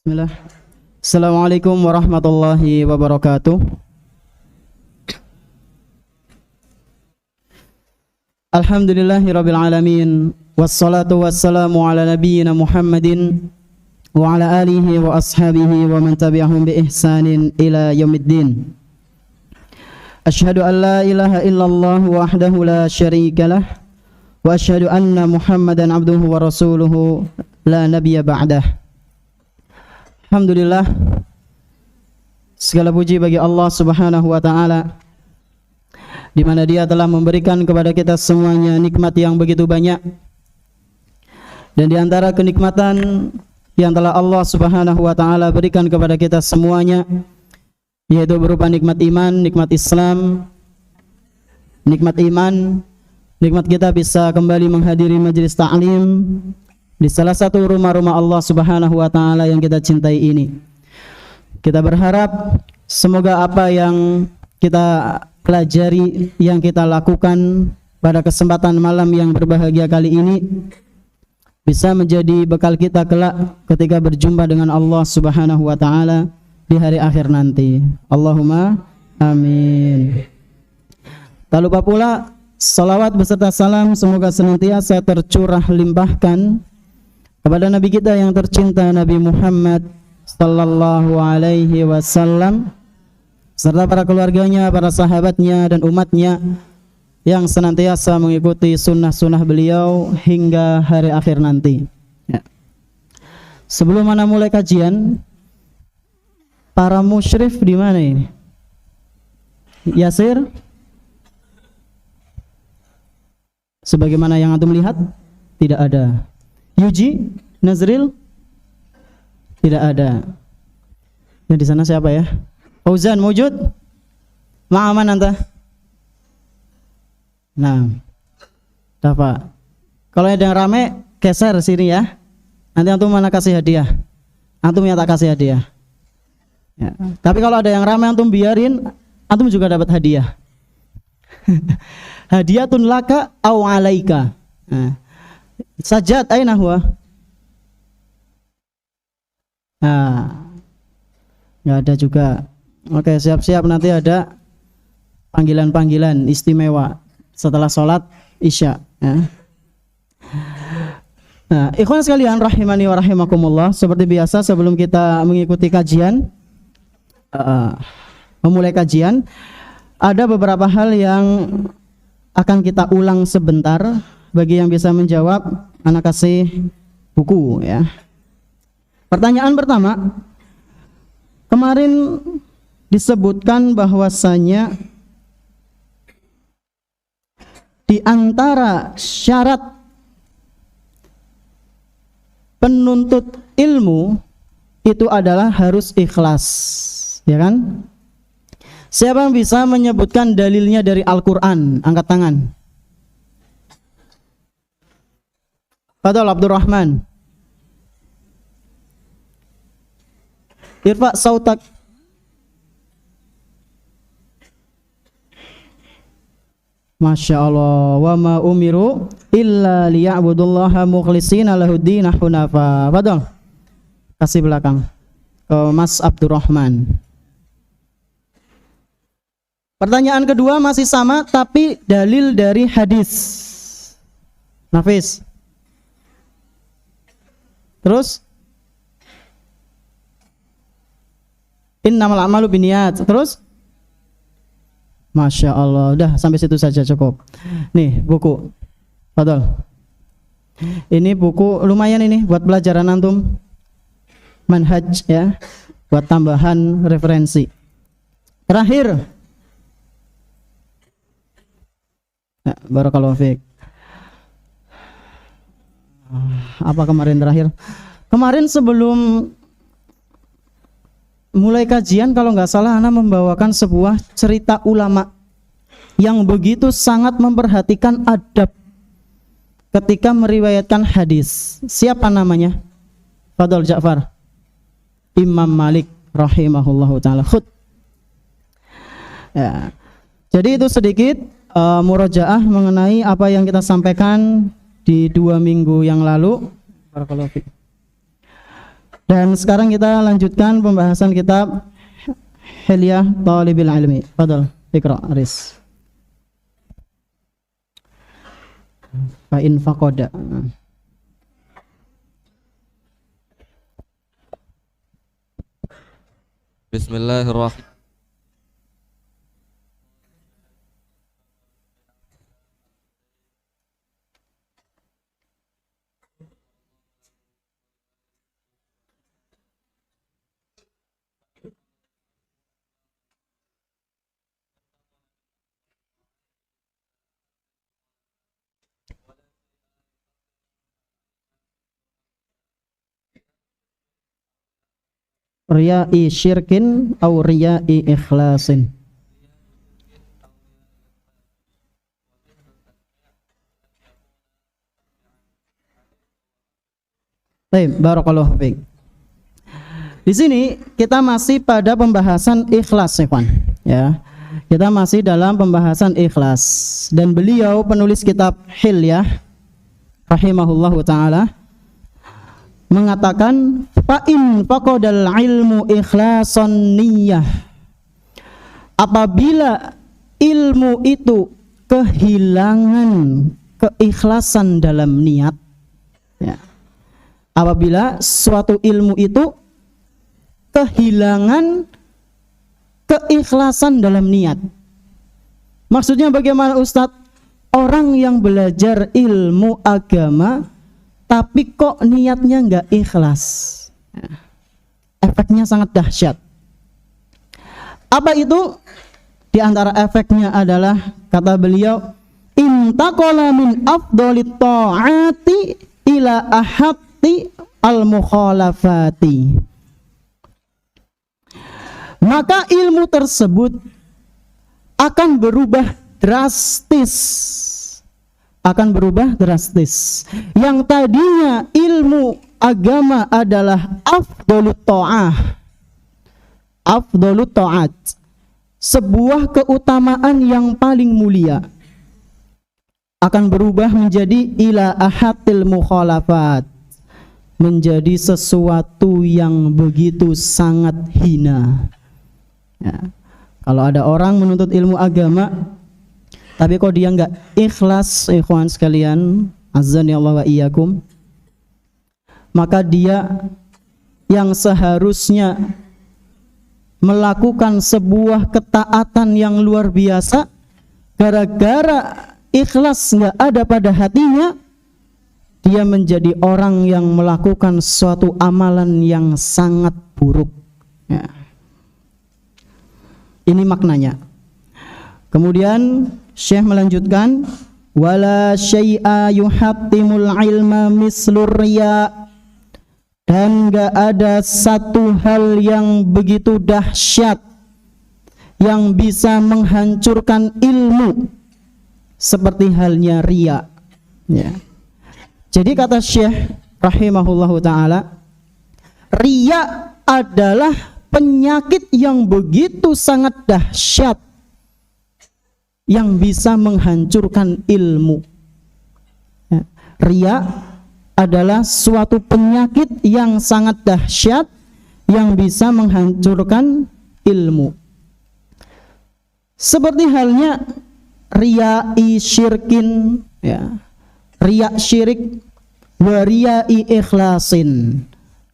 Bismillah. Assalamualaikum warahmatullahi wabarakatuh. Alhamdulillahirabbil alamin wassalatu wassalamu ala nabiyyina Muhammadin wa ala alihi wa ashabihi wa man tabi'ahum bi ihsanin ila yaumiddin. Asyhadu an la ilaha illallah wahdahu la syarika lah wa asyhadu anna Muhammadan abduhu wa rasuluhu la nabiyya ba'dah. Alhamdulillah, segala puji bagi Allah Subhanahu wa taala, di mana Dia telah memberikan kepada kita semuanya nikmat yang begitu banyak. Dan di antara kenikmatan yang telah Allah Subhanahu wa taala berikan kepada kita semuanya, yaitu berupa nikmat iman, nikmat Islam, nikmat iman, nikmat kita bisa kembali menghadiri majelis ta'lim di salah satu rumah-rumah Allah Subhanahu wa taala yang kita cintai ini. Kita berharap semoga apa yang kita pelajari, yang kita lakukan pada kesempatan malam yang berbahagia kali ini bisa menjadi bekal kita kelak ketika berjumpa dengan Allah Subhanahu wa taala di hari akhir nanti. Allahumma amin. Tak lupa pula salawat beserta salam semoga senantiasa tercurah limpahkan kepada Nabi kita yang tercinta, Nabi Muhammad sallallahu alaihi wasallam, serta para keluarganya, para sahabatnya dan umatnya yang senantiasa mengikuti sunnah-sunnah beliau hingga hari akhir nanti. Ya. Sebelum mana mulai kajian, para musyrif di mana ini? Yasir? Sebagaimana yang antum lihat, tidak ada. Yuji, Nazril, tidak ada. Yang di sana siapa ya? Fauzan wujud? Ma'aman anta? Nah, dapat. Kalau ada yang rame, geser sini ya. Nanti antum mana kasih hadiah? Antum yang tak kasih hadiah. Ya. Tapi kalau ada yang rame antum biarin, antum juga dapat hadiah. Hadiatun laka au alaika. Nah. Sajad aina huwa? Nah, nggak ada juga. Oke, siap-siap nanti ada panggilan-panggilan istimewa setelah sholat isya. Ya. Nah, ikhwan sekalian rahimani wa rahimakumullah, seperti biasa sebelum kita mengikuti kajian, memulai kajian, ada beberapa hal yang akan kita ulang sebentar. Bagi yang bisa menjawab, anak kasih buku ya. Pertanyaan pertama, kemarin disebutkan bahwasanya di antara syarat penuntut ilmu itu adalah harus ikhlas, ya kan? Siapa yang bisa menyebutkan dalilnya dari Al-Quran? Angkat tangan. Fadhal Abdurrahman. Irfa sautak. Masya Allah. Wa ma umiru illa liya'budullaha mukhlishina lahuddin hunafa. Fadhal. Kasih belakang ke Mas Abdurrahman. Pertanyaan kedua masih sama tapi dalil dari hadis. Nafis. Terus innamal a'malu binniyat. Terus Masya Allah, udah sampai situ saja cukup. Nih buku, Fadol. Ini buku lumayan ini buat pelajaran antum, manhaj ya, buat tambahan referensi. Terakhir, ya, barakallahu fiik. Apa kemarin terakhir? Kemarin sebelum mulai kajian kalau nggak salah Ana membawakan sebuah cerita ulama yang begitu sangat memperhatikan adab ketika meriwayatkan hadis. Siapa namanya? Fadol Ja'far. Imam Malik rahimahullahu ta'ala. Khud. Ya. Jadi itu sedikit murojaah mengenai apa yang kita sampaikan di 2 minggu yang lalu. Barakallahu fiik. Dan sekarang kita lanjutkan pembahasan kitab Hilyah Thalibil Ilmi. Fadhal, Iqra Aris. Fa in faqada. Bismillahirrahmanirrahim. Riya'i syirkin au riya'i ikhlasin. Baik, barakallahu fiik. Di sini kita masih pada pembahasan ikhlas, ikhwan. Ya. Kita masih dalam pembahasan ikhlas dan beliau penulis kitab Hilyah rahimahullahu taala mengatakan fa in faqadal ilmu ikhlason niyyah, apabila ilmu itu kehilangan keikhlasan dalam niat, ya. Apabila suatu ilmu itu kehilangan keikhlasan dalam niat, maksudnya bagaimana Ustadz? Orang yang belajar ilmu agama tapi kok niatnya nggak ikhlas, efeknya sangat dahsyat. Apa itu? Di antara efeknya adalah, kata beliau, intaqala min afdalit ta'ati ila ahatti al-mukhalafati. Maka ilmu tersebut akan berubah drastis. Yang tadinya ilmu agama adalah afdalut ta'at, sebuah keutamaan yang paling mulia, akan berubah menjadi ila ahatil mukhalafat, menjadi sesuatu yang begitu sangat hina. Ya. Kalau ada orang menuntut ilmu agama tapi kok dia enggak ikhlas, ikhwan sekalian, azani Allah wa iyyakum, maka dia yang seharusnya melakukan sebuah ketaatan yang luar biasa, gara-gara ikhlas enggak ada pada hatinya, dia menjadi orang yang melakukan suatu amalan yang sangat buruk, ya. Ini maknanya. Kemudian Syekh melanjutkan, wala syai'a yuhattimul ilma mislur riya, dan gak ada satu hal yang begitu dahsyat yang bisa menghancurkan ilmu seperti halnya riya, ya. Jadi kata Syekh rahimahullahu ta'ala, riya adalah penyakit yang begitu sangat dahsyat yang bisa menghancurkan ilmu. Ya. Riya adalah suatu penyakit yang sangat dahsyat yang bisa menghancurkan ilmu. Seperti halnya riya'i syirkin, ya. Riya syirik wa riya'i ikhlasin,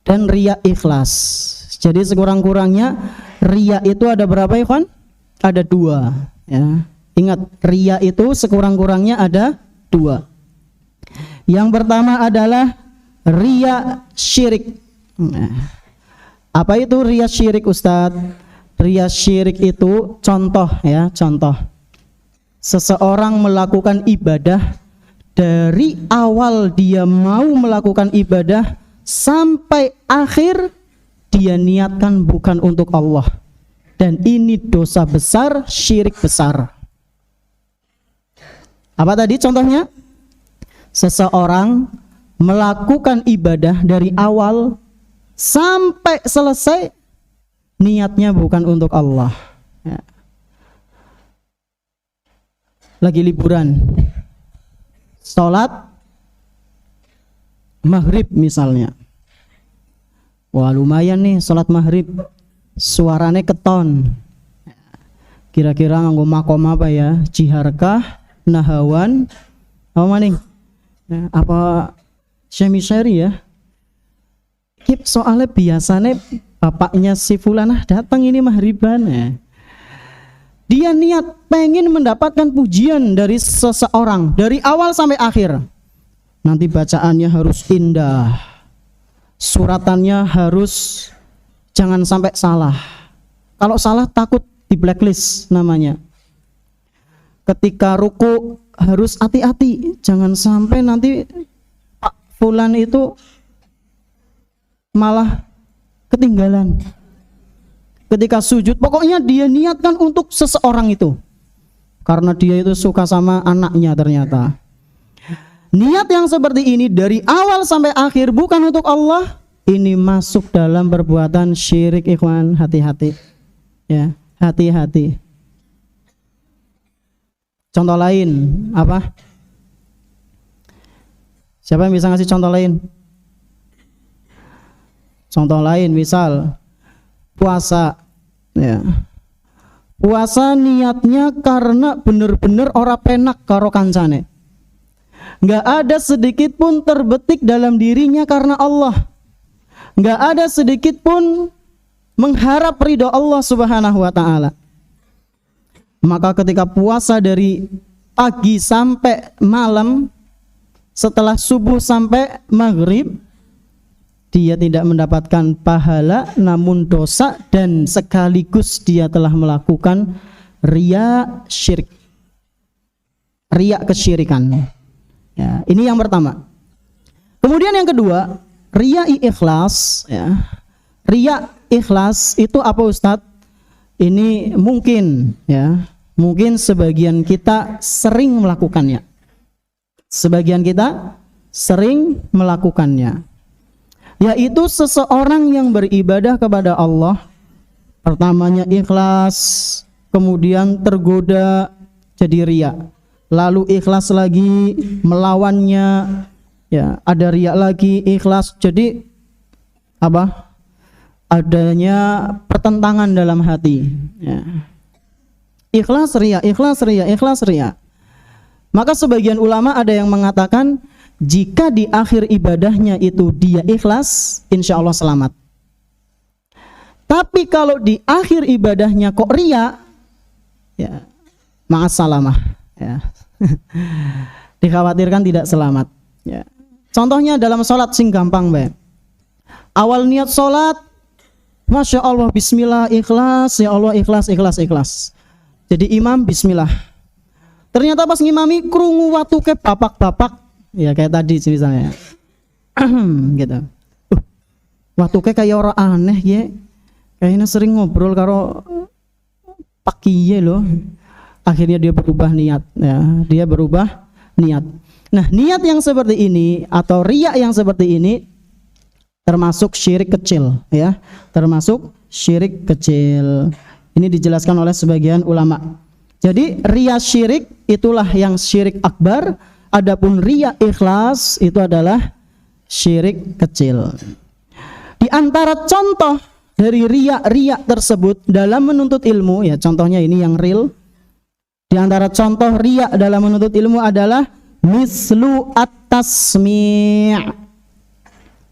dan riya ikhlas. Jadi sekurang-kurangnya riya itu ada berapa, ikhwan? Ada 2, ya. Ingat, riya itu sekurang-kurangnya ada 2. Yang pertama adalah riya syirik. Apa itu riya syirik, Ustadz? Riya syirik itu contoh, ya, contoh. Seseorang melakukan ibadah, dari awal dia mau melakukan ibadah sampai akhir dia niatkan bukan untuk Allah, dan ini dosa besar, syirik besar. Apa tadi contohnya? Seseorang melakukan ibadah dari awal sampai selesai niatnya bukan untuk Allah, ya. Lagi liburan, sholat maghrib misalnya, Wah lumayan nih sholat maghrib, suaranya keton. Kira-kira nganggo makom apa ya? Jiharkah, nahawan, apa maning? Apa syemi-syari ya? Soalnya biasanya bapaknya si fulanah datang ini maghriban ya. Dia niat pengen mendapatkan pujian dari seseorang dari awal sampai akhir. Nanti bacaannya harus indah, suratannya harus jangan sampai salah. Kalau salah takut di blacklist namanya. Ketika ruku harus hati-hati, jangan sampai nanti Pak Fulan itu malah ketinggalan. Ketika sujud, pokoknya dia niatkan untuk seseorang itu, karena dia itu suka sama anaknya ternyata. Niat yang seperti ini dari awal sampai akhir bukan untuk Allah, ini masuk dalam perbuatan syirik, ikhwan. Hati-hati ya, hati-hati. Contoh lain apa? Siapa yang bisa ngasih contoh lain? Contoh lain misal puasa ya. Puasa niatnya karena bener-bener ora penak karo kancane. Enggak ada sedikit pun terbetik dalam dirinya karena Allah. Enggak ada sedikit pun mengharap ridho Allah Subhanahu wa taala. Maka ketika puasa dari pagi sampai malam, setelah subuh sampai maghrib, dia tidak mendapatkan pahala namun dosa, dan sekaligus dia telah melakukan riya, syirik, riya, kesyirikan ya. Ini yang pertama. Kemudian yang kedua, riya ikhlas ya. Riya ikhlas itu apa Ustadz? Ini mungkin ya, mungkin sebagian kita sering melakukannya. Sebagian kita sering melakukannya, yaitu seseorang yang beribadah kepada Allah, pertamanya ikhlas, kemudian tergoda jadi riya, lalu ikhlas lagi melawannya ya, ada riya lagi, ikhlas, jadi apa? Adanya pertentangan dalam hati ya. Ikhlas riya, ikhlas riya, ikhlas riya. Maka sebagian ulama ada yang mengatakan jika di akhir ibadahnya itu dia ikhlas, insya Allah selamat. Tapi kalau di akhir ibadahnya kok riya, ya ma'assalamah ya. Dikhawatirkan tidak selamat ya. Contohnya dalam sholat sing gampang Mbak. Awal niat sholat, Masya Allah, bismillah, ikhlas, ya Allah, ikhlas, ikhlas, ikhlas. Jadi imam bismillah. Ternyata pas ngimami krungu watu ke bapak-bapak, ya kayak tadi misalnya. Gitu. Watu ke kayak orang aneh ya. Kayaknya sering ngobrol karo Pak Kiye loh. Akhirnya dia berubah niat ya. Dia berubah niat. Nah, niat yang seperti ini atau riya yang seperti ini termasuk syirik kecil ya, termasuk syirik kecil. Ini dijelaskan oleh sebagian ulama. Jadi riya syirik itulah yang syirik akbar, adapun riya ikhlas itu adalah syirik kecil. Di antara contoh dari riya tersebut dalam menuntut ilmu ya, contohnya ini yang real. Di antara contoh riya dalam menuntut ilmu adalah mislu at-tasmi'.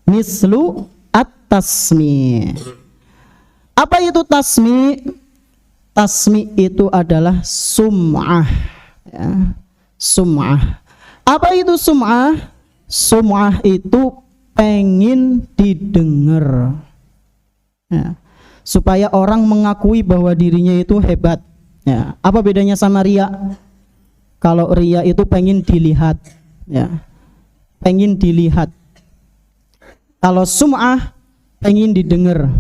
Mislu at-tasmi'. Apa itu tasmi'? Tasmi' itu adalah sum'ah ya. Sum'ah. Apa itu sum'ah? Sum'ah itu pengen didengar ya. Supaya orang mengakui bahwa dirinya itu hebat ya. Apa bedanya sama riya? Kalau riya itu pengen dilihat ya. Pengen dilihat. Kalau sum'ah pengen didengar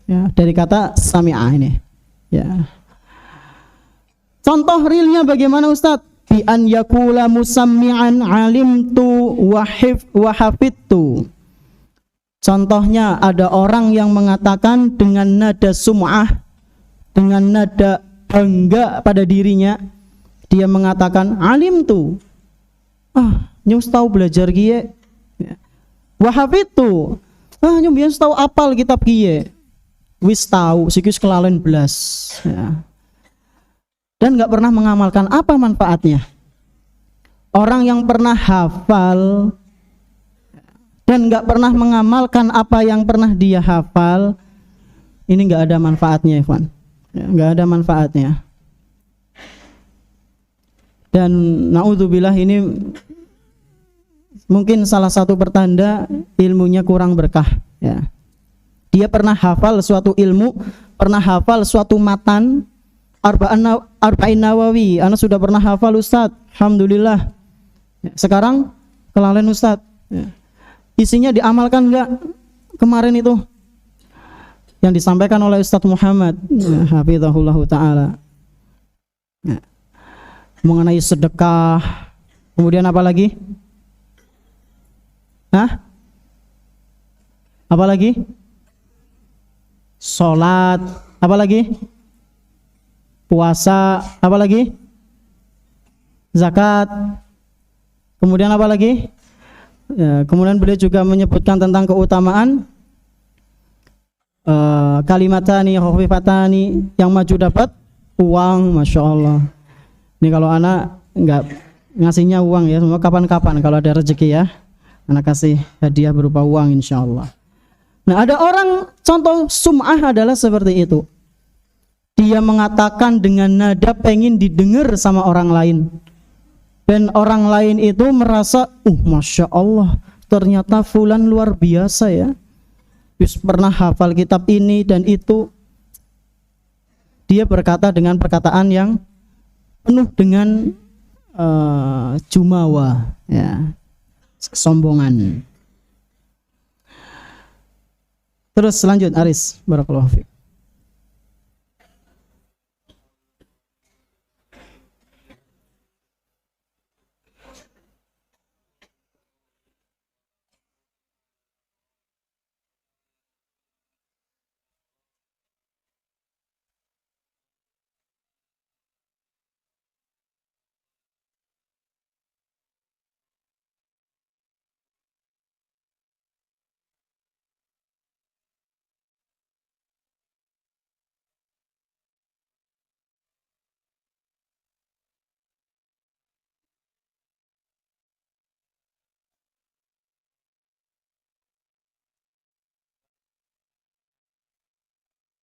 ya, dari kata sami'ah ini ya. Contoh realnya bagaimana Ustadz? Bi an yakula musammi'an alimtu wa hafidtu. Contohnya ada orang yang mengatakan dengan nada sum'ah, dengan nada bangga pada dirinya, dia mengatakan alimtu, nyus tahu belajar gie. Wahab itu Nyong biyen tahu apal kitab kiye. Wis tahu sikis kelalen belas ya. Dan nggak pernah mengamalkan, apa manfaatnya? Orang yang pernah hafal dan nggak pernah mengamalkan apa yang pernah dia hafal, ini nggak ada manfaatnya, Ikhwan. Nggak ada manfaatnya. Dan naudzubillah, ini mungkin salah satu pertanda ilmunya kurang berkah ya. Dia pernah hafal suatu ilmu, pernah hafal suatu matan, Arba'in Nawawi, anak sudah pernah hafal Ustaz, alhamdulillah. Sekarang kelalen Ustaz ya. Isinya diamalkan enggak? Kemarin itu yang disampaikan oleh Ustaz Muhammad ya, hafizahullah ta'ala ya, mengenai sedekah. Kemudian apa lagi? Apa lagi? Sholat. Apa lagi? Puasa. Apa lagi? Zakat. Kemudian apa lagi? Ya, kemudian beliau juga menyebutkan tentang keutamaan kalimatani khafifatani, yang maju dapat uang. Masya Allah. Ini kalau anak nggak ngasihnya uang ya, semua kapan-kapan kalau ada rezeki ya, anak kasih hadiah berupa uang insya Allah. Nah, ada orang, contoh sum'ah adalah seperti itu. Dia mengatakan dengan nada pengen didengar sama orang lain, dan orang lain itu merasa, Masya Allah, ternyata fulan luar biasa ya, pernah hafal kitab ini dan itu. Dia berkata dengan perkataan yang penuh dengan jumawa ya, kesombongan. Terus lanjut Aris, barakallahu fiik.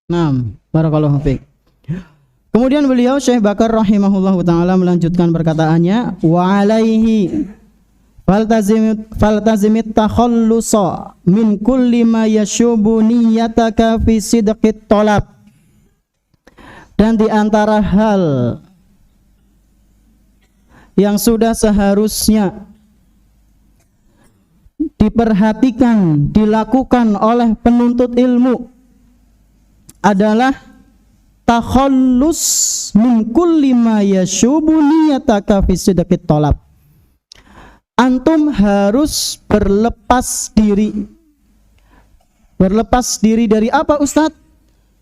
Naam, barakallahu fiik. Kemudian beliau Syekh Bakar rahimahullahu taala melanjutkan perkataannya, wa alaihi faltazimit takhallusa min kulli ma yashubu niyyataka fi sidqit talab. Dan di antara hal yang sudah seharusnya diperhatikan, dilakukan oleh penuntut ilmu adalah takhallus min kulli ma yashubu niyataka fi sidqit talab. Antum harus berlepas diri. Berlepas diri dari apa, Ustadz?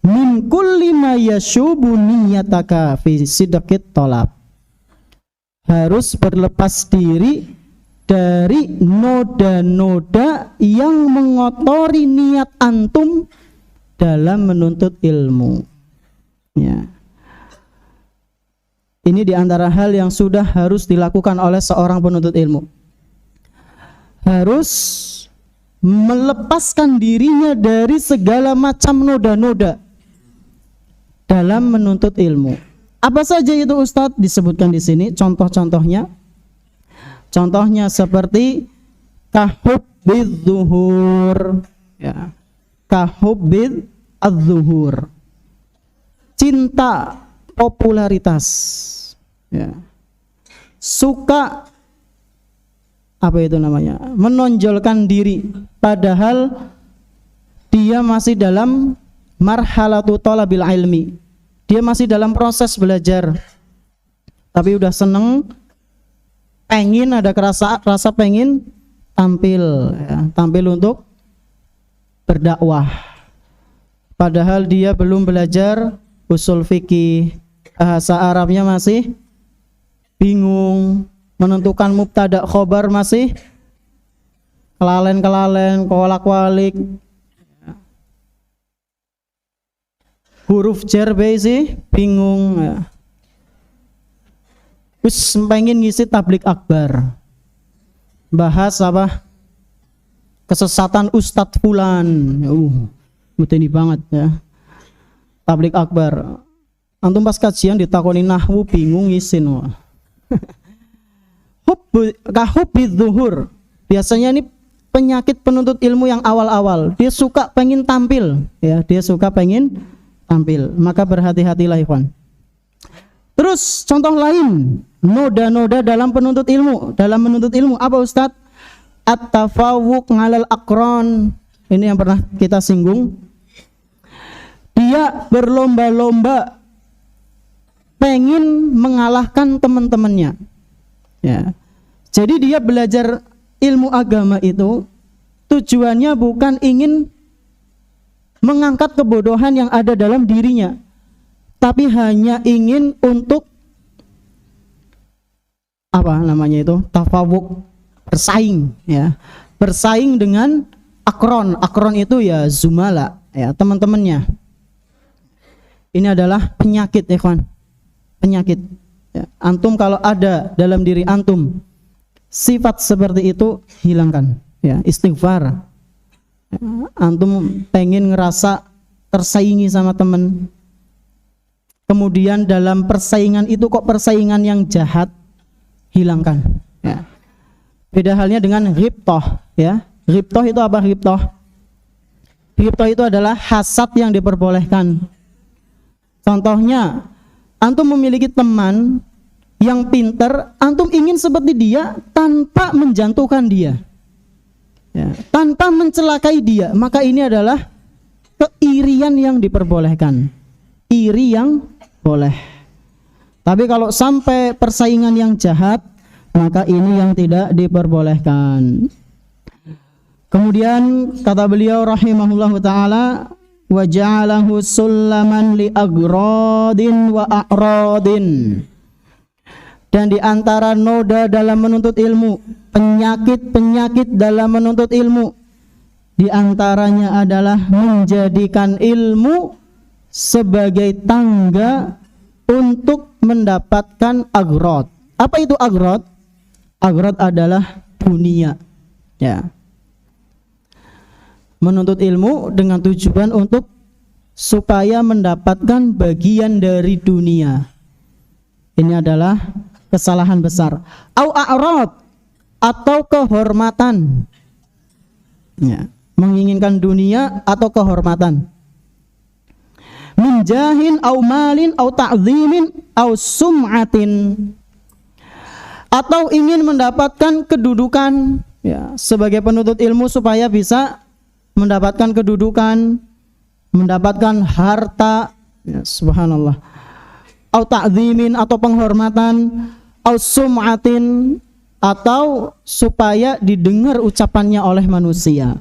Min kulli ma yashubu niyataka fi sidqit talab. Harus berlepas diri dari noda-noda yang mengotori niat antum dalam menuntut ilmu ya. Ini diantara hal yang sudah harus dilakukan oleh seorang penuntut ilmu. Harus melepaskan dirinya dari segala macam noda-noda dalam menuntut ilmu. Apa saja itu Ustadz? Disebutkan di sini contoh-contohnya. Contohnya seperti kahubbidz zuhur ya. Kahubbidz az-zuhur, cinta popularitas ya. Suka apa itu namanya, menonjolkan diri padahal dia masih dalam marhalatu talabil ilmi, dia masih dalam proses belajar, tapi udah seneng, pengen, ada rasa pengen tampil ya, tampil untuk berdakwah. Padahal dia belum belajar usul fikih, bahasa Arabnya masih bingung, menentukan mubtada khobar masih kelalen-kelalen, kolak-walik, huruf jar sih bingung ya. Wis pengen ngisi tablik akbar, bahas apa kesesatan Ustadz Fulan, muteni banget ya. Tablik akbar, antum pas kajian ditakoni nahwu bingung ngisin. Kahubbi zuhur, biasanya ini penyakit penuntut ilmu yang awal-awal, dia suka pengen tampil ya, maka berhati-hatilah ikhwan. Terus contoh lain, noda-noda dalam menuntut ilmu apa Ustadz? At-tafawuq 'alal aqran, ini yang pernah kita singgung. Dia berlomba-lomba pengen mengalahkan teman-temannya ya. Jadi dia belajar ilmu agama itu tujuannya bukan ingin mengangkat kebodohan yang ada dalam dirinya, tapi hanya ingin untuk tafawuq, bersaing ya, bersaing dengan akron itu ya zumala ya, teman-temannya. Ini adalah penyakit ya kawan, penyakit ya. Antum kalau ada dalam diri antum sifat seperti itu, hilangkan ya, istighfar ya. Antum pengen ngerasa tersaingi sama teman, kemudian dalam persaingan itu kok persaingan yang jahat, hilangkan ya. Beda halnya dengan ghibthah ya. Ghibthah itu apa? Ghibthah itu adalah hasad yang diperbolehkan. Contohnya, antum memiliki teman yang pintar, antum ingin seperti dia tanpa menjatuhkan dia ya, tanpa mencelakai dia, maka ini adalah keirian yang diperbolehkan. Iri yang boleh. Tapi kalau sampai persaingan yang jahat, maka ini yang tidak diperbolehkan. Kemudian kata beliau rahimahullahu ta'ala, wa ja'alahu sullaman li agradin wa a'radin. Dan di antara noda dalam menuntut ilmu, penyakit-penyakit dalam menuntut ilmu, di antaranya adalah menjadikan ilmu sebagai tangga untuk mendapatkan agrad. Apa itu agrad? Agrad adalah dunia ya. Menuntut ilmu dengan tujuan untuk supaya mendapatkan bagian dari dunia. Ini adalah kesalahan besar. Au a'rad, atau kehormatan ya, menginginkan dunia atau kehormatan. Min jahin au malin au ta'zimin au sum'atin, atau ingin mendapatkan kedudukan ya, sebagai penuntut ilmu supaya bisa mendapatkan kedudukan, mendapatkan harta ya, subhanallah. Au ta'zimin, atau penghormatan, au sum'atin, atau supaya didengar ucapannya oleh manusia.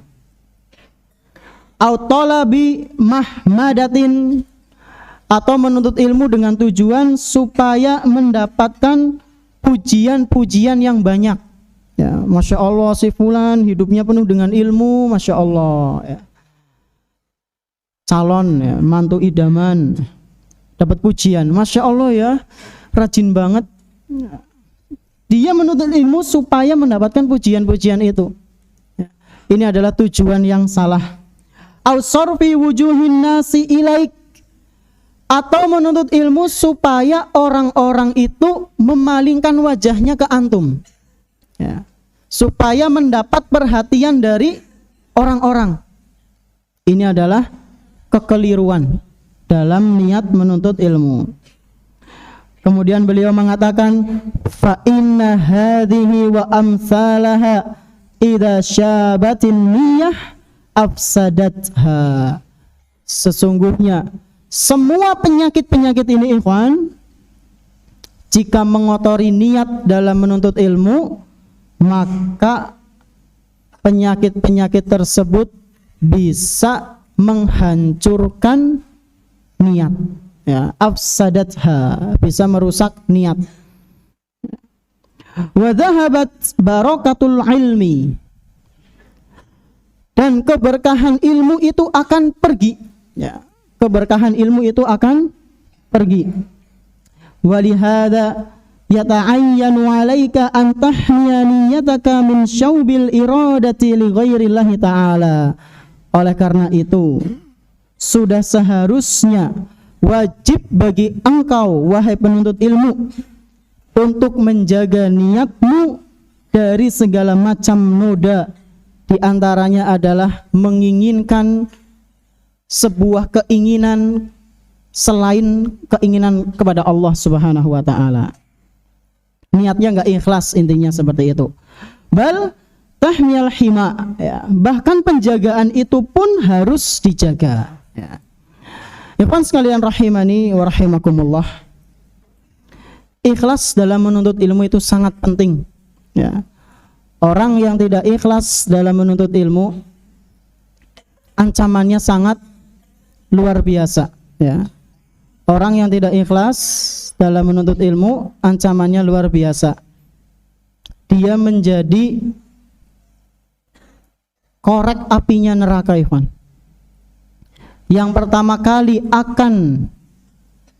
Au talabi mahmadatin, atau menuntut ilmu dengan tujuan supaya mendapatkan pujian-pujian yang banyak ya. Masya Allah si fulan hidupnya penuh dengan ilmu, Masya Allah ya. Calon ya, mantu idaman, dapat pujian, Masya Allah ya, rajin banget. Dia menuntut ilmu supaya mendapatkan pujian-pujian itu ya. Ini adalah tujuan yang salah. Au sarfi wujuhin nasi ilaik, atau menuntut ilmu supaya orang-orang itu memalingkan wajahnya ke antum ya, supaya mendapat perhatian dari orang-orang. Ini adalah kekeliruan dalam niat menuntut ilmu. Kemudian beliau mengatakan, fa inna hadhihi wa amsalaha idza syabatin niyah afsadatha. Sesungguhnya semua penyakit-penyakit ini ikhwan, jika mengotori niat dalam menuntut ilmu, maka penyakit-penyakit tersebut bisa menghancurkan niat ya, afsadatha, bisa merusak niat. Wa dhahabat barakatul ilmi, dan keberkahan ilmu itu akan pergi ya. keberkahan ilmu itu akan pergi. Walihada yata'ayyanu 'alaika an tahmiya niyyataka min syaubil iradati li ghairillahi ta'ala. Oleh karena itu, sudah seharusnya wajib bagi engkau wahai penuntut ilmu untuk menjaga niatmu dari segala macam noda. Di antaranya adalah menginginkan sebuah keinginan selain keinginan kepada Allah Subhanahu wa ta'ala. Niatnya enggak ikhlas, intinya seperti itu. Bal tahmiyal hima, ya. Bahkan penjagaan itu pun harus dijaga, ya. Ikhwan sekalian rahimani wa rahimakumullah. Ikhlas dalam menuntut ilmu itu sangat penting, ya. Orang yang tidak ikhlas dalam menuntut ilmu, ancamannya sangat luar biasa, ya. Orang yang tidak ikhlas dalam menuntut ilmu, ancamannya luar biasa. Dia menjadi korek apinya neraka, ikhwan. Yang pertama kali akan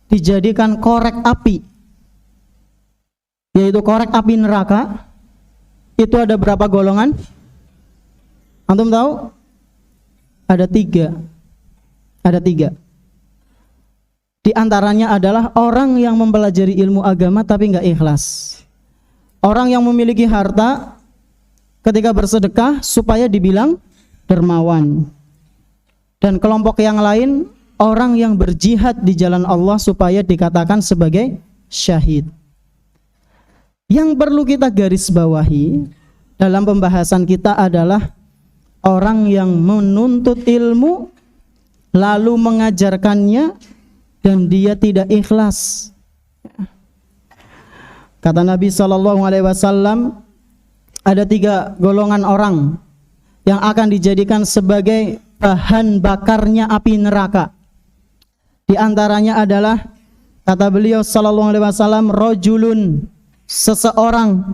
dijadikan korek api, yaitu korek api neraka, itu ada berapa golongan? Antum tahu? Ada tiga. Di antaranya adalah orang yang mempelajari ilmu agama tapi nggak ikhlas. Orang yang memiliki harta ketika bersedekah supaya dibilang dermawan. Dan kelompok yang lain, orang yang berjihad di jalan Allah supaya dikatakan sebagai syahid. Yang perlu kita garis bawahi dalam pembahasan kita adalah orang yang menuntut ilmu lalu mengajarkannya dan dia tidak ikhlas. Kata Nabi SAW, ada 3 golongan orang yang akan dijadikan sebagai bahan bakarnya api neraka. Di antaranya adalah, kata beliau SAW, rajulun, seseorang,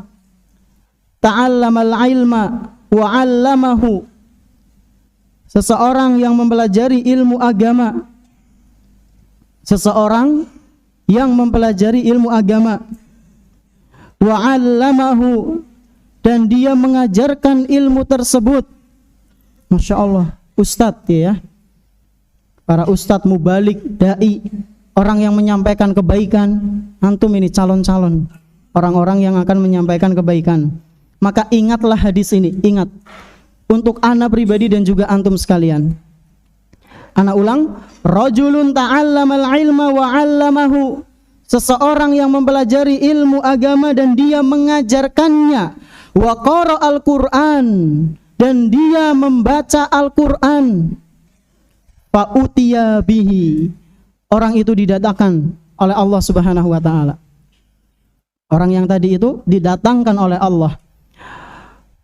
ta'allamal ilma wa 'allamahu, seseorang yang mempelajari ilmu agama. Seseorang yang mempelajari ilmu agama, wa 'allamahu, dan dia mengajarkan ilmu tersebut. Masya Allah, ustadz ya, para ustadz mubalik, dai, orang yang menyampaikan kebaikan. Antum ini calon-calon orang-orang yang akan menyampaikan kebaikan. Maka ingatlah hadis ini, ingat, untuk ana pribadi dan juga antum sekalian. Ana ulang, rajulun ta'allamal ilma wa 'allamahu, seseorang yang mempelajari ilmu agama dan dia mengajarkannya, wa qara'al Qur'an, dan dia membaca Al-Qur'an, fa utiya bihi, orang itu didatangkan oleh Allah Subhanahu wa ta'ala. Orang yang tadi itu didatangkan oleh Allah.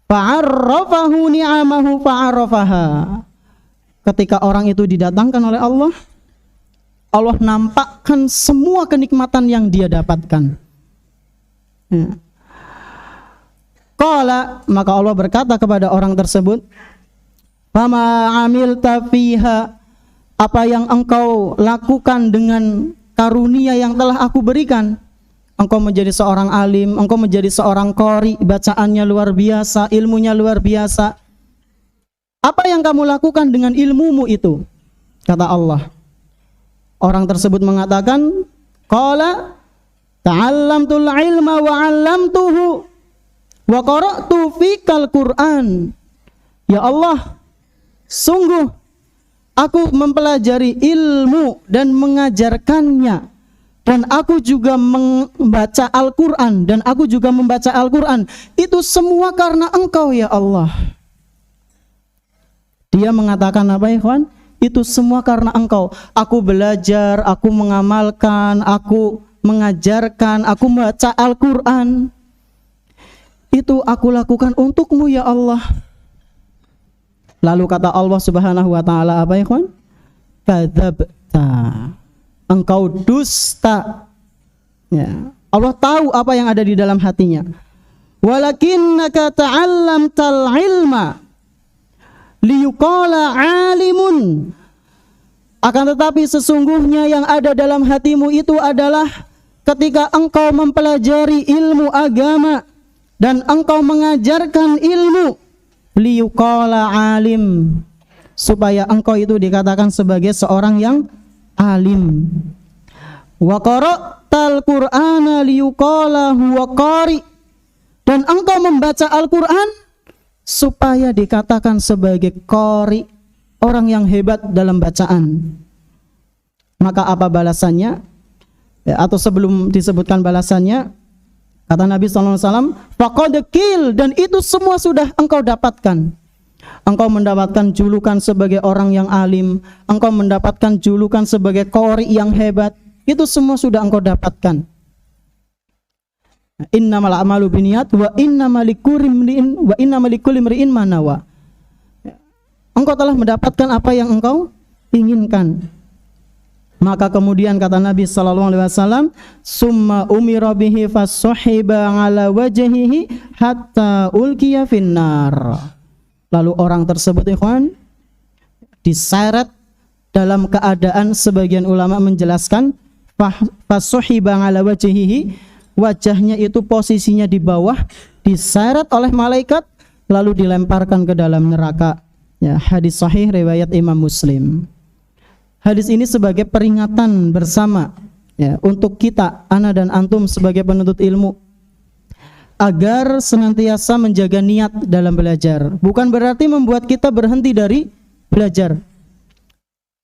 Fa'arrafahu ni'amahu fa'arrafaha. Ketika orang itu didatangkan oleh Allah, Allah nampakkan semua kenikmatan yang dia dapatkan. Ya. Qala, maka Allah berkata kepada orang tersebut, fama amilta fiha, apa yang engkau lakukan dengan karunia yang telah aku berikan? Engkau menjadi seorang alim, engkau menjadi seorang qari, bacaannya luar biasa, ilmunya luar biasa. Apa yang kamu lakukan dengan ilmumu itu? Kata Allah. Orang tersebut mengatakan, qala ta'allamtul ilma wa 'allamtuhu wa qara'tu fikal Qur'an. Ya Allah, sungguh aku mempelajari ilmu dan mengajarkannya, dan aku juga membaca Al-Qur'an, dan aku juga membaca Al-Qur'an. Itu semua karena Engkau ya Allah. Dia mengatakan apa, ikhwan? Itu semua karena Engkau. Aku belajar, aku mengamalkan, aku mengajarkan, aku membaca Al-Qur'an. Itu aku lakukan untukmu ya Allah. Lalu kata Allah Subhanahu wa ta'ala apa, ikhwan? Kadzabta, engkau dusta. Ya. Allah tahu apa yang ada di dalam hatinya. Walakinnaka ta'allamtal ilma liyuqala alimun. Akan tetapi sesungguhnya yang ada dalam hatimu itu adalah ketika engkau mempelajari ilmu agama dan engkau mengajarkan ilmu, liyuqala alim, supaya engkau itu dikatakan sebagai seorang yang alim. Wa qara'tal Qur'ana liyuqala huwa qari, dan engkau membaca Al-Qur'an supaya dikatakan sebagai qari, orang yang hebat dalam bacaan. Maka apa balasannya? Ya, atau sebelum disebutkan balasannya, kata Nabi SAW, faqad qil, dan itu semua sudah engkau dapatkan. Engkau mendapatkan julukan sebagai orang yang alim, engkau mendapatkan julukan sebagai qari yang hebat, itu semua sudah engkau dapatkan. Innamal a'malu binniyat wa innamal likulli imri'in ma nawa. Engkau telah mendapatkan apa yang engkau inginkan. Maka kemudian kata Nabi sallallahu alaihi wasallam, summa umira bihi fasuhiba ala wajhihi hatta ulqiya finnar. Lalu orang tersebut, ikhwan, diseret dalam keadaan, sebagian ulama menjelaskan, fasuhiba ala wajhihi, wajahnya itu posisinya di bawah, diseret oleh malaikat lalu dilemparkan ke dalam neraka. Ya, hadis sahih riwayat Imam Muslim. Hadis ini sebagai peringatan bersama, ya, untuk kita, ana dan antum sebagai penuntut ilmu, agar senantiasa menjaga niat dalam belajar. Bukan berarti membuat kita berhenti dari belajar.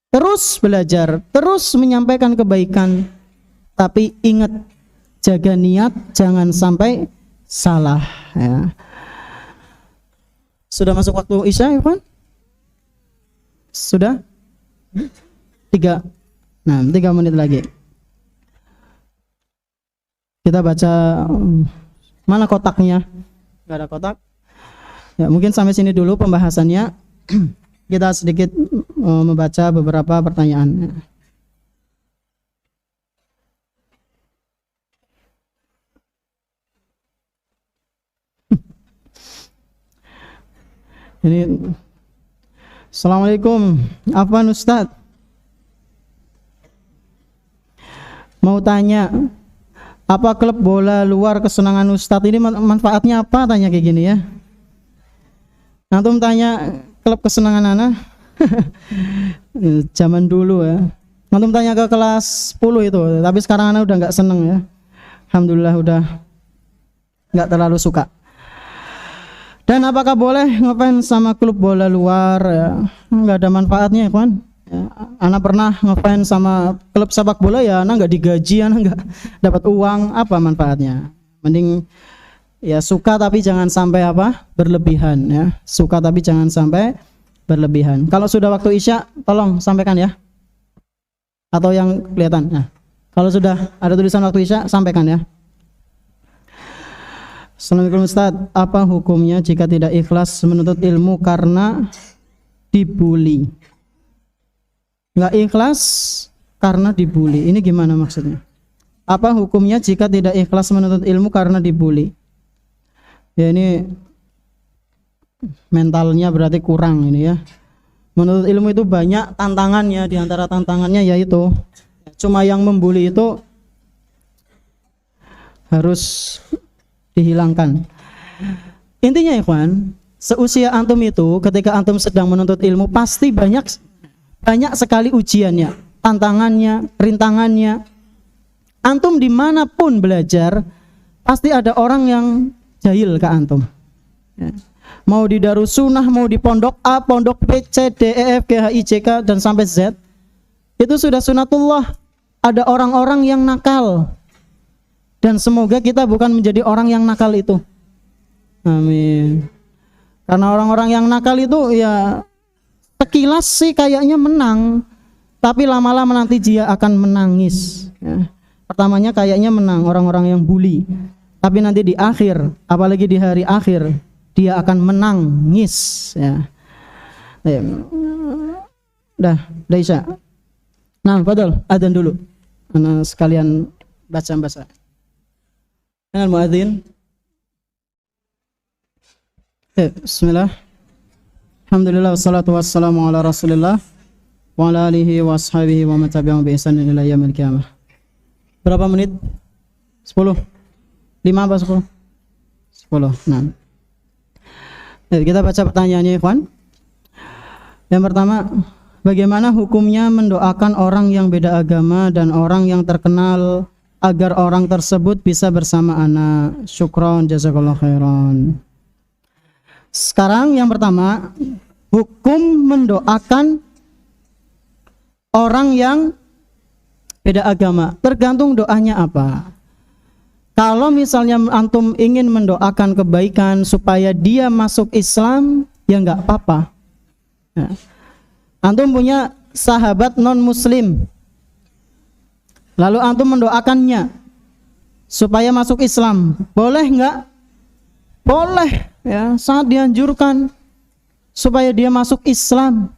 Terus belajar, terus menyampaikan kebaikan, tapi ingat, jaga niat, jangan sampai salah, ya. Sudah masuk waktu Isya, ya kan? Sudah? 3 menit lagi. Kita baca, mana kotaknya? Gak ada kotak. Ya, mungkin sampai sini dulu pembahasannya. Kita sedikit membaca beberapa pertanyaan. Ini, Assalamualaikum, apa Ustadz? Mau tanya, apa klub bola luar kesenangan Ustadz ini manfaatnya apa? Tanya kayak gini ya. Antum tanya klub kesenangan ana zaman dulu ya. Antum tanya ke kelas 10 itu, tapi sekarang ana udah nggak seneng ya. Alhamdulillah udah nggak terlalu suka. Dan apakah boleh ngefans sama klub bola luar? Ya, nggak ada manfaatnya, kawan. Ya, anak pernah ngefans sama klub sepak bola, ya anak nggak digaji, anak nggak dapat uang, apa manfaatnya? Mending ya suka tapi jangan sampai apa? Berlebihan, ya. Suka tapi jangan sampai berlebihan. Kalau sudah waktu Isya, tolong sampaikan ya. Atau yang kelihatan. Nah, kalau sudah ada tulisan waktu Isya, sampaikan ya. Assalamualaikum Ustaz, apa hukumnya jika tidak ikhlas menuntut ilmu karena dibully? Nggak ikhlas karena dibully, ini gimana maksudnya? Apa hukumnya jika tidak ikhlas menuntut ilmu karena dibully? Ya, ini mentalnya berarti kurang ini ya. Menuntut ilmu itu banyak tantangannya, di antara tantangannya yaitu cuma yang membuli itu harus dihilangkan. Intinya ikhwan, seusia antum itu ketika antum sedang menuntut ilmu pasti banyak sekali ujiannya, tantangannya, rintangannya. Antum dimanapun belajar pasti ada orang yang jahil ke antum ya. Mau di Darussunnah, mau di pondok A, pondok B, C, D, E, F, G, H, I, J, K dan sampai Z, itu sudah sunatullah. Ada orang-orang yang nakal, dan semoga kita bukan menjadi orang yang nakal itu. Amin. Karena orang-orang yang nakal itu ya sekilas sih kayaknya menang, tapi lama-lama nanti dia akan menangis ya. Pertamanya kayaknya menang orang-orang yang bully, tapi nanti di akhir, apalagi di hari akhir, dia akan menangis ya. Dah Isya. Nah, betul, adzan dulu. Ana sekalian baca. Dengan muadzin. Bismillah. Alhamdulillah wassalatu wassalamu ala Rasulillah wa ala alihi wa ashabihi wa man tabi'ahum bi ihsan ila yaumil qiyamah. Berapa menit? 10. 5 apa 10? 10. Nah. Jadi kita baca pertanyaannya, ikhwan. Yang pertama, bagaimana hukumnya mendoakan orang yang beda agama dan orang yang terkenal agar orang tersebut bisa bersama anak? Syukron, jazakallahu khairan. Sekarang yang pertama, hukum mendoakan orang yang beda agama. Tergantung doanya apa. Kalau misalnya antum ingin mendoakan kebaikan supaya dia masuk Islam, ya nggak apa-apa. Ya. Antum punya sahabat non muslim, lalu antum mendoakannya supaya masuk Islam, boleh nggak? Boleh, ya, sangat dianjurkan supaya dia masuk Islam.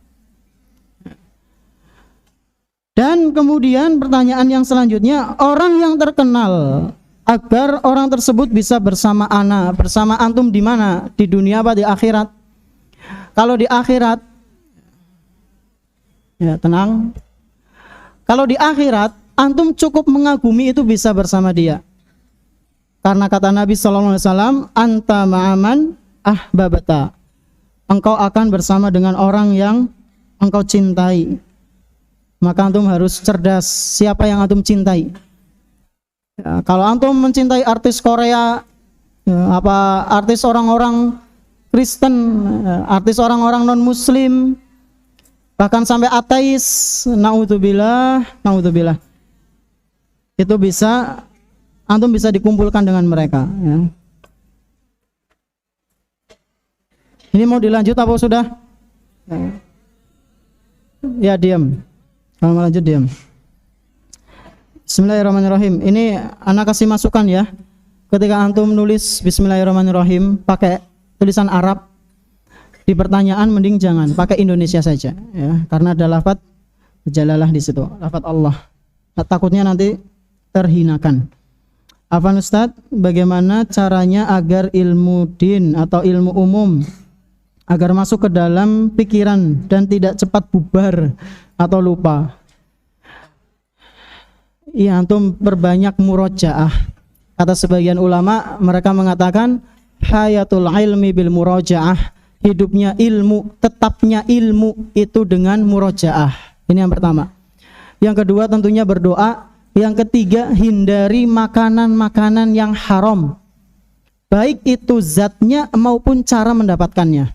Dan kemudian pertanyaan yang selanjutnya, orang yang terkenal agar orang tersebut bisa bersama anak, bersama antum di mana? Di dunia apa di akhirat? Kalau di akhirat, ya tenang. Kalau di akhirat, antum cukup mengagumi itu bisa bersama dia. Karena kata Nabi SAW, anta ma'aman ahbabata. Engkau akan bersama dengan orang yang engkau cintai. Maka antum harus cerdas siapa yang antum cintai. Ya, kalau antum mencintai artis Korea, ya, apa artis orang-orang Kristen, ya, artis orang-orang non Muslim, bahkan sampai ateis, naudzubillah, itu bisa antum bisa dikumpulkan dengan mereka. Ya. Ini mau dilanjut apa sudah? Ya diam. Kalau mau lanjut diam. Bismillahirrahmanirrahim. Ini anak kasih masukan ya. Ketika antum nulis Bismillahirrahmanirrahim pakai tulisan Arab, di pertanyaan mending jangan pakai Indonesia saja ya, karena ada lafaz jalalah di situ, lafaz Allah. Takutnya nanti terhinakan. Afwan Ustaz, bagaimana caranya agar ilmu din atau ilmu umum agar masuk ke dalam pikiran dan tidak cepat bubar atau lupa? Iya, antum perbanyak murojaah. Kata sebagian ulama, mereka mengatakan hayatul ilmi bil murojaah, hidupnya ilmu, tetapnya ilmu itu dengan murojaah. Ini yang pertama. Yang kedua tentunya berdoa. Yang ketiga, hindari makanan-makanan yang haram, baik itu zatnya maupun cara mendapatkannya.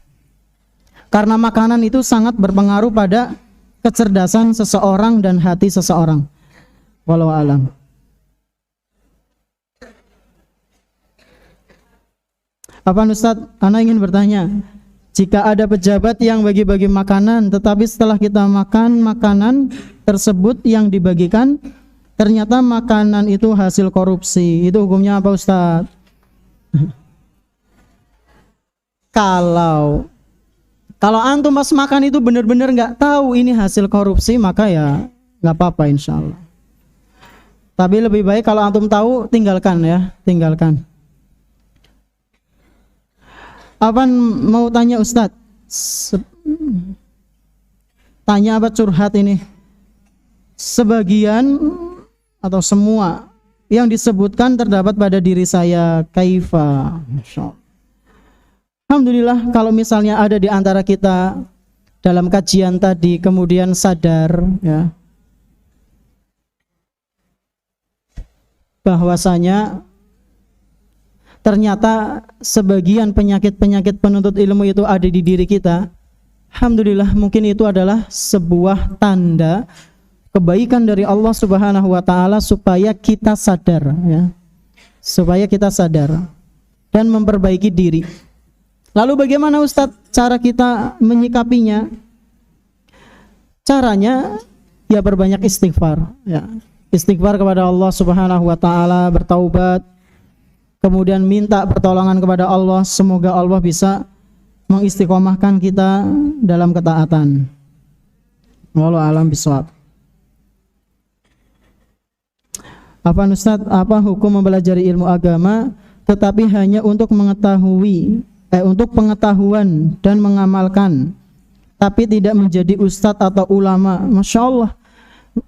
Karena makanan itu sangat berpengaruh pada kecerdasan seseorang dan hati seseorang. Wallahu a'lam. Apa Ustaz? Ana ingin bertanya, jika ada pejabat yang bagi-bagi makanan, tetapi setelah kita makan makanan tersebut yang dibagikan, ternyata makanan itu hasil korupsi, itu hukumnya apa Ustaz? Kalau antum pas makan itu benar-benar nggak tahu ini hasil korupsi, maka ya nggak apa-apa insya Allah. Tapi lebih baik kalau antum tahu, tinggalkan ya, tinggalkan. Apaan mau tanya Ustadz? Tanya apa curhat ini? Sebagian atau semua yang disebutkan terdapat pada diri saya, kaifa. Alhamdulillah kalau misalnya ada di antara kita dalam kajian tadi kemudian sadar ya, bahwasanya ternyata sebagian penyakit-penyakit penuntut ilmu itu ada di diri kita. Alhamdulillah, mungkin itu adalah sebuah tanda kebaikan dari Allah Subhanahu wa taala supaya kita sadar ya. Supaya kita sadar dan memperbaiki diri. Lalu bagaimana Ustadz cara kita menyikapinya? Caranya ya berbanyak istighfar ya. Istighfar kepada Allah Subhanahu wa taala, bertaubat, kemudian minta pertolongan kepada Allah, semoga Allah bisa mengistiqomahkan kita dalam ketaatan. Wallahu a'lam bishawab. Apa Ustaz, apa hukum mempelajari ilmu agama tetapi hanya untuk mengetahui untuk pengetahuan dan mengamalkan, tapi tidak menjadi ustadz atau ulama. Masya Allah,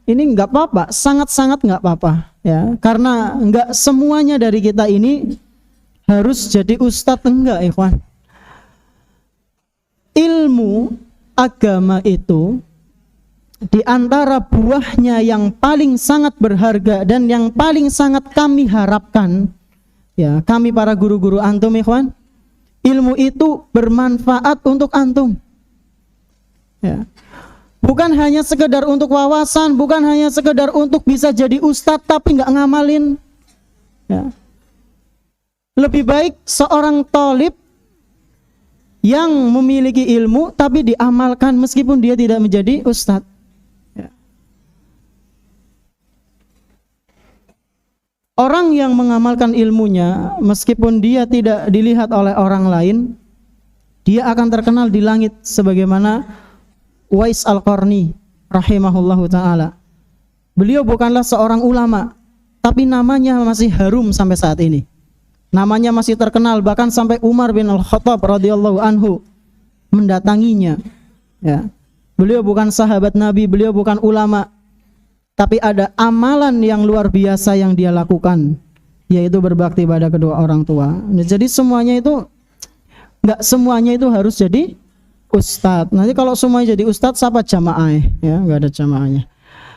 ini nggak apa-apa, sangat-sangat nggak apa-apa ya, karena nggak semuanya dari kita ini harus jadi ustadz, enggak ikhwan. Ilmu agama itu di antara buahnya yang paling sangat berharga dan yang paling sangat kami harapkan ya, kami para guru-guru antum ikhwan, ilmu itu bermanfaat untuk antum ya. Bukan hanya sekedar untuk wawasan, bukan hanya sekedar untuk bisa jadi ustadz tapi nggak ngamalin ya. Lebih baik seorang thalib yang memiliki ilmu tapi diamalkan meskipun dia tidak menjadi ustadz ya. Orang yang mengamalkan ilmunya meskipun dia tidak dilihat oleh orang lain, dia akan terkenal di langit sebagaimana Uwais Al-Qarni rahimahullahu ta'ala. Beliau bukanlah seorang ulama, tapi namanya masih harum sampai saat ini. Namanya masih terkenal, bahkan sampai Umar bin Al-Khattab radhiyallahu anhu mendatanginya ya. Beliau bukan sahabat Nabi, beliau bukan ulama, tapi ada amalan yang luar biasa yang dia lakukan, yaitu berbakti pada kedua orang tua. Nah, jadi semuanya itu, nggak semuanya itu harus jadi ustadz. Nanti kalau semuanya jadi ustadz, siapa jamaah ya? Nggak ada jamaahnya.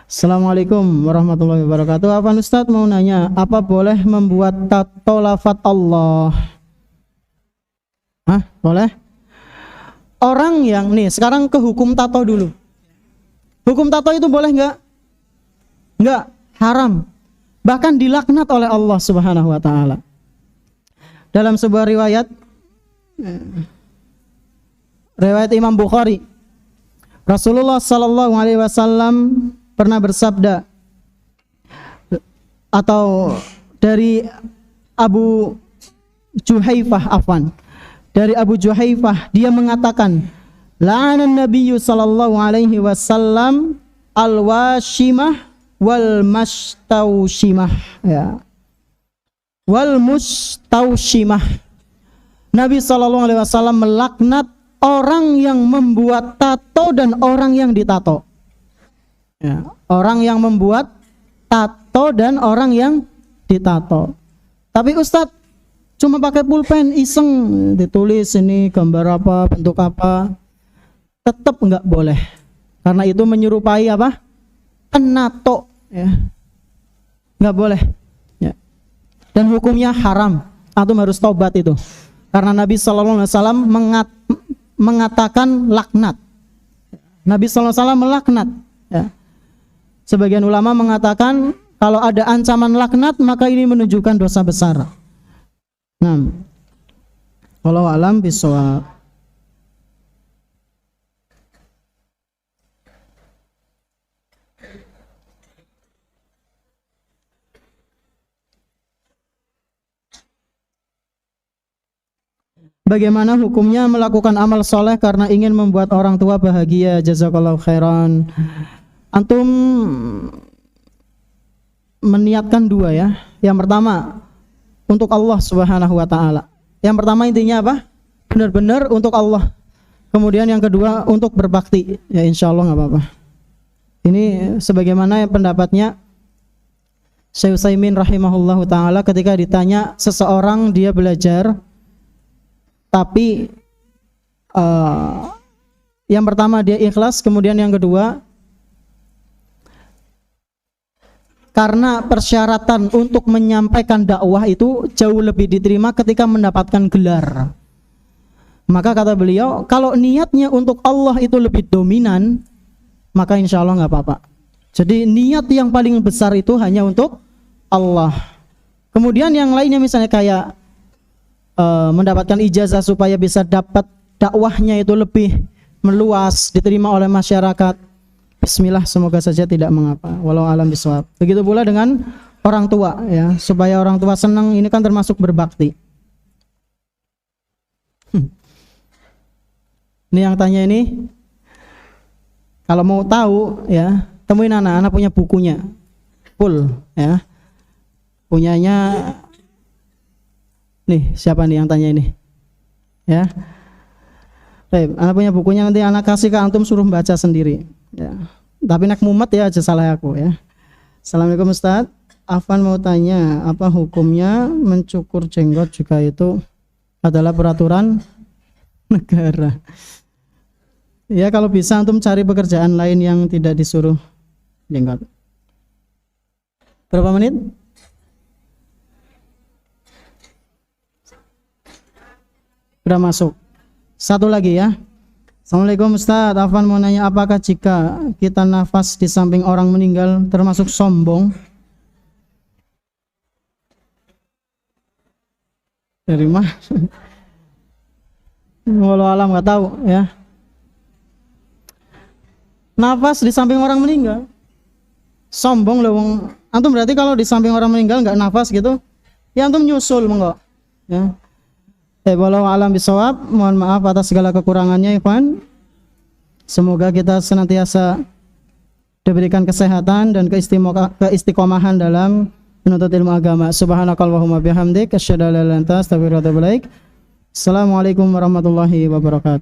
Assalamualaikum warahmatullahi wabarakatuh. Apa ustadz mau nanya, apa boleh membuat tato lafaz Allah? Hah? Boleh? Orang yang nih sekarang ke hukum tato dulu. Hukum tato itu boleh nggak? Nggak, haram. Bahkan dilaknat oleh Allah Subhanahu wa taala. Dalam sebuah riwayat Imam Bukhari, Rasulullah sallallahu alaihi wasallam pernah bersabda, atau dari Abu Juhaifah, dari Abu Juhaifah, dia mengatakan, la'anan nabiyyu sallallahu alaihi wasallam al-washimah wal mustaushimah ya. Wal mustaushimah. Nabi sallallahu alaihi wasallam melaknat orang yang membuat tato dan orang yang ditato ya. Orang yang membuat tato dan orang yang ditato. Tapi Ustadz cuma pakai pulpen iseng ditulis ini gambar apa, bentuk apa, tetap enggak boleh, karena itu menyerupai apa? Penato ya. Enggak boleh ya. Dan hukumnya haram. Antum harus taubat itu. Karena Nabi sallallahu alaihi wasallam mengatakan laknat. Nabi sallallahu alaihi wasallam melaknat ya. Sebagian ulama mengatakan kalau ada ancaman laknat maka ini menunjukkan dosa besar. Nah, wallahu alam bishawab. Bagaimana hukumnya melakukan amal soleh karena ingin membuat orang tua bahagia? Jazakallahu khairan. Antum meniatkan dua ya. Yang pertama untuk Allah Subhanahu wa taala. Yang pertama intinya apa? Benar-benar untuk Allah. Kemudian yang kedua untuk berbakti. Ya insyaallah enggak apa-apa. Ini sebagaimana pendapatnya Syekh Utsaimin rahimahullahu taala ketika ditanya seseorang dia belajar tapi yang pertama dia ikhlas, kemudian yang kedua karena persyaratan untuk menyampaikan dakwah itu jauh lebih diterima ketika mendapatkan gelar. Maka kata beliau, kalau niatnya untuk Allah itu lebih dominan, maka insya Allah nggak apa-apa. Jadi niat yang paling besar itu hanya untuk Allah. Kemudian yang lainnya misalnya kayak mendapatkan ijazah supaya bisa dapat dakwahnya itu lebih meluas, diterima oleh masyarakat. Bismillah, semoga saja tidak mengapa. Walau alam bisawab. Begitu pula dengan orang tua ya, supaya orang tua senang, ini kan termasuk berbakti. Ini yang tanya ini, kalau mau tahu ya, temuin anak punya bukunya, full ya, punyanya. Nih siapa nih yang tanya ini? Ya, Baik, anak punya bukunya, nanti anak kasih ke antum, suruh baca sendiri ya. Tapi nak mumet ya aja salah aku ya. Assalamualaikum Ustaz, Afan mau tanya, apa hukumnya mencukur jenggot jika itu adalah peraturan negara? Ya kalau bisa antum cari pekerjaan lain yang tidak disuruh jenggot. Berapa menit? Sudah masuk. Satu lagi ya. Assalamualaikum Ustaz, Afan mau nanya, apakah jika kita nafas di samping orang meninggal termasuk sombong? Dari mana? Walau alam nggak tahu ya. Nafas di samping orang meninggal sombong loh. Antum berarti kalau di samping orang meninggal nggak nafas gitu, ya antum nyusul monggo ya. Walau alam bisawab, mohon maaf atas segala kekurangannya Ikhwan. Semoga kita senantiasa diberikan kesehatan dan keistiqomahan dalam menuntut ilmu agama. Subhanakallahumma bihamdik, asyhadu an la ilaha illa anta, astaghfiruka wa atubu ilaik. Assalamualaikum warahmatullahi wabarakatuh.